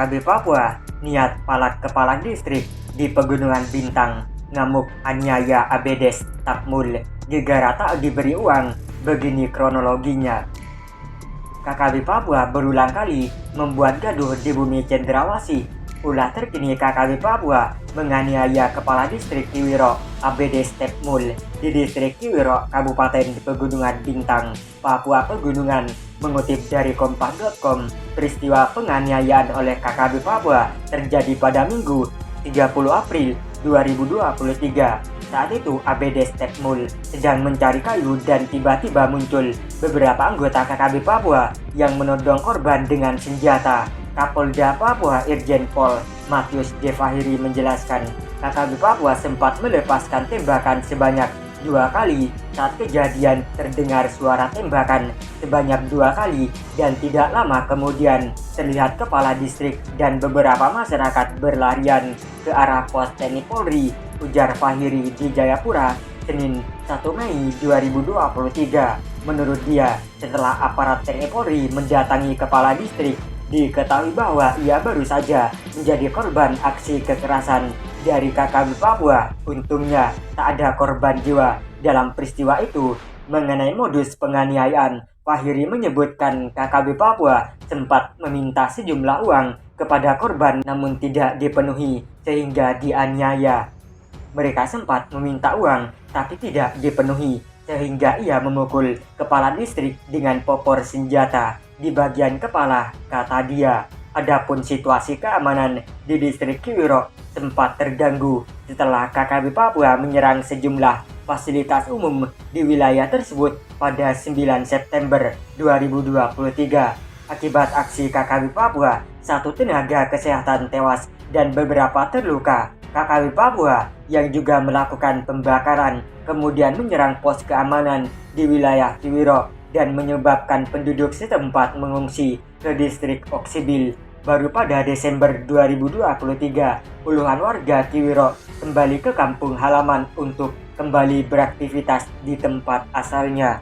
KKB Papua, niat palak kepala distrik di Pegunungan Bintang, ngamuk aniaya Abedes Takmul, gegara tak diberi uang, begini kronologinya. KKB Papua berulang kali membuat gaduh di bumi Cendrawasih. Ulah terkini KKB Papua menganiaya kepala distrik Kiwiro Abedes Takmul di distrik Kiwiro, Kabupaten Pegunungan Bintang, Papua Pegunungan. Mengutip dari kompas.com, peristiwa penganiayaan oleh KKB Papua terjadi pada Minggu 30 April 2023. Saat itu Abedes Takmul sedang mencari kayu dan tiba-tiba muncul beberapa anggota KKB Papua yang menodong korban dengan senjata. Kapolda Papua Irjen Pol Matius D. Fahiri menjelaskan, KKB Papua sempat melepaskan tembakan sebanyak 2 kali. Saat kejadian terdengar suara tembakan sebanyak 2 kali dan tidak lama kemudian terlihat kepala distrik dan beberapa masyarakat berlarian ke arah pos TNI Polri, ujar Fahiri di Jayapura, Senin 1 Mei 2023. Menurut dia, setelah aparat TNI Polri mendatangi kepala distrik, diketahui bahwa ia baru saja menjadi korban aksi kekerasan dari KKB Papua. Untungnya tak ada korban jiwa dalam peristiwa itu. Mengenai modus penganiayaan, Fahiri menyebutkan KKB Papua sempat meminta sejumlah uang kepada korban namun tidak dipenuhi sehingga dianiaya. Mereka sempat meminta uang tapi tidak dipenuhi sehingga ia memukul kepala distrik dengan popor senjata di bagian kepala, kata dia. Adapun situasi keamanan di distrik Kiwiro sempat terganggu setelah KKB Papua menyerang sejumlah fasilitas umum di wilayah tersebut pada 9 September 2023. Akibat aksi KKB Papua, 1 tenaga kesehatan tewas dan beberapa terluka. KKB Papua yang juga melakukan pembakaran kemudian menyerang pos keamanan di wilayah Kiwiro dan menyebabkan penduduk setempat mengungsi ke distrik Oksibil. Baru pada Desember 2023, puluhan warga Kiwiro kembali ke kampung halaman untuk kembali beraktivitas di tempat asalnya.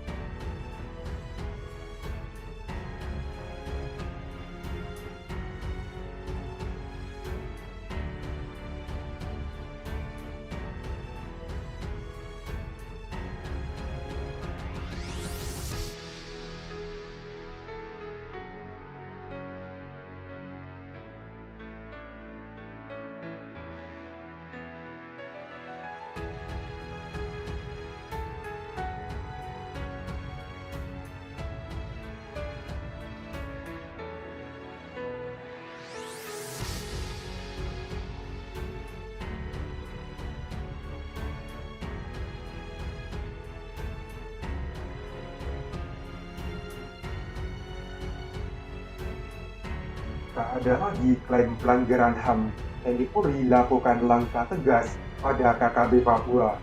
Tak ada lagi klaim pelanggaran HAM. TNI Polri lakukan langkah tegas pada KKB Papua.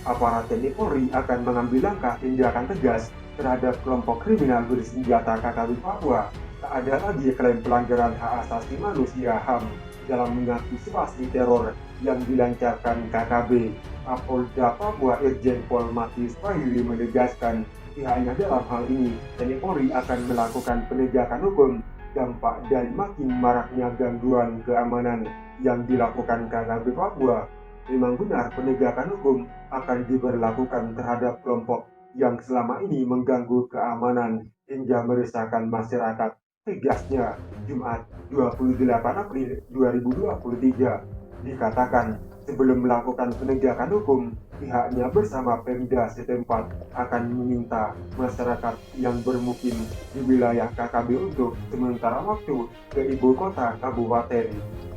Aparat TNI Polri akan mengambil langkah tindakan tegas terhadap kelompok kriminal bersenjata KKB Papua. Tak ada lagi klaim pelanggaran hak asasi manusia HAM dalam mengantisipasi teror yang dilancarkan KKB. Kapolda Papua Irjen Pol Matius Fahiri menegaskan pihaknya dalam hal ini TNI Polri akan melakukan penegakan hukum dampak dari makin maraknya gangguan keamanan yang dilakukan KKB Papua. Memang benar penegakan hukum akan diberlakukan terhadap kelompok yang selama ini mengganggu keamanan hingga meresahkan masyarakat. Tegasnya, Jumat 28 April 2023 dikatakan sebelum melakukan penegakan hukum, pihaknya bersama Pemda setempat akan meminta masyarakat yang bermukim di wilayah KKB untuk sementara waktu ke ibu kota kabupaten.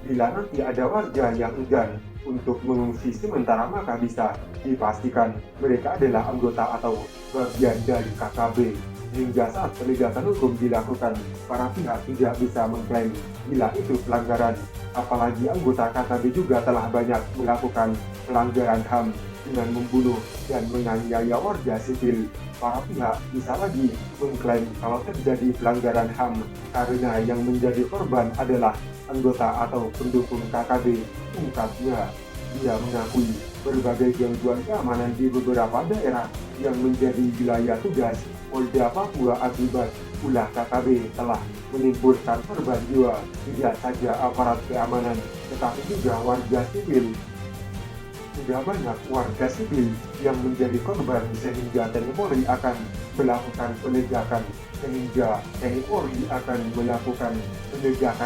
Bila nanti ada warga yang enggan untuk mengungsi sementara, maka bisa dipastikan mereka adalah anggota atau bagian dari KKB. Hingga saat penegakan hukum dilakukan, para pihak tidak bisa mengklaim bila itu pelanggaran. Apalagi anggota KKB juga telah banyak melakukan pelanggaran HAM dengan membunuh dan menganiaya warga sipil. Para pihak bisa lagi mengklaim kalau terjadi pelanggaran HAM karena yang menjadi korban adalah anggota atau pendukung KKB. Ungkapnya, dia mengakui berbagai gangguan keamanan di beberapa daerah yang menjadi wilayah tugas Polda Papua akibat ulah KKB telah menimbulkan korban jiwa tidak saja aparat keamanan tetapi juga warga sipil. Sudah banyak warga sipil yang menjadi korban sehingga TNI Polri akan melakukan penegakan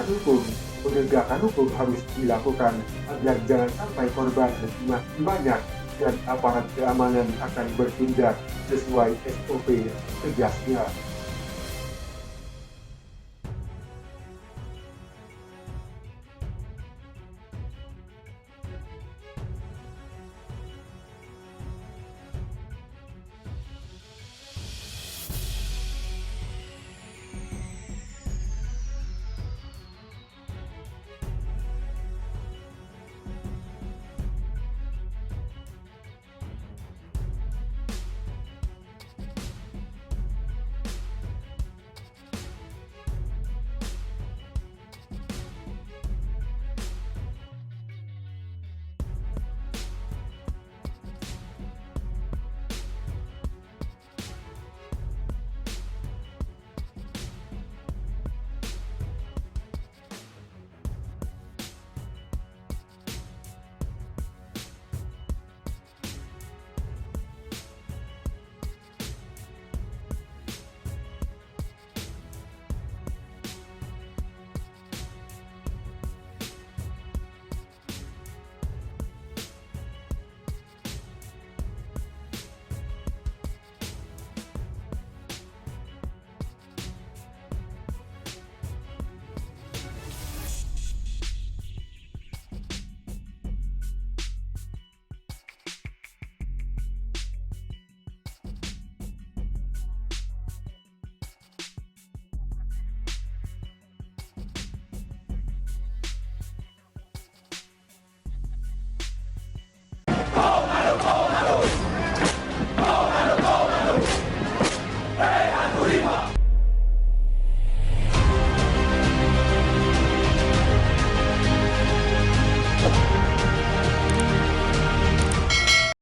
hukum. Penegakan hukum harus dilakukan agar jangan sampai korban semakin banyak dan aparat keamanan akan bertindak sesuai SOP tegasnya.